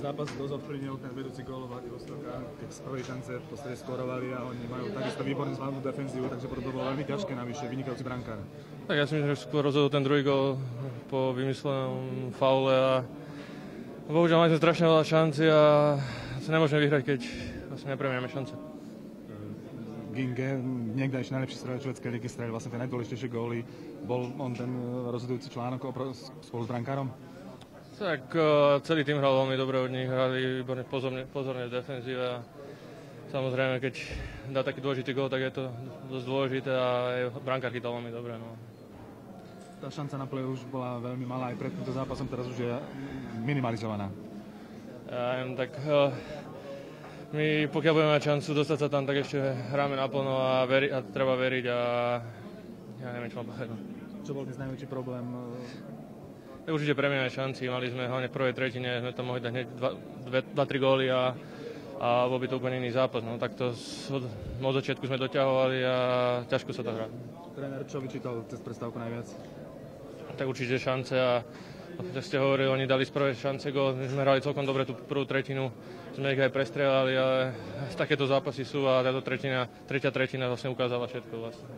zápas dosť ovplyvnil ten vedúci gól Vladi Vostroka, keď z prvej šance v podstate skorovali a oni majú takisto výbornú zvládnu defenzívu, takže to bolo veľmi ťažké navyše, vynikajúci brankár. Tak ja si myslím, že skôr rozhodol ten druhý gól po vymyslenom faule a bohužiaľ mali sme strašne veľa šanci a sa nemôžeme vyhrať, keď vlastne nepremieme šance. Ginge, niekdajší najlepší strelec švédskej ligy, strelil vlastne tie najdôležitejšie góly. Bol on ten rozhodujúci článok spolu s brankárom? Tak celý tým hral veľmi dobre od nich, hrali výborne pozorne v defenzíve a samozrejme, keď dá taký dôležitý gól, tak je to dosť dôležité a aj brankár chytal veľmi dobre. No. Tá šanca na play už bola veľmi malá aj pred týmto zápasom, teraz už je minimalizovaná. Ja neviem, tak my pokiaľ budeme mať šancu dostať sa tam, tak ešte hráme naplno a treba veriť a ja neviem, čo mám povedať. Čo bol dnes najväčší problém? Tak určite premieňame šanci, mali sme hlavne v prvej tretine, sme tam mohli dať hneď 2-3 góly a bol by to úplne iný zápas. No, takto od začiatku sme doťahovali a ťažko sa to hrá. Tréner čo vyčítal cez prestávku najviac? Tak určite šance a tak ste hovorili, oni dali z prvej šance gól, my sme hrali celkom dobre tú prvú tretinu, sme ich aj prestrelali, ale takéto zápasy sú a táto tretia tretina vlastne ukázala všetko vlastne.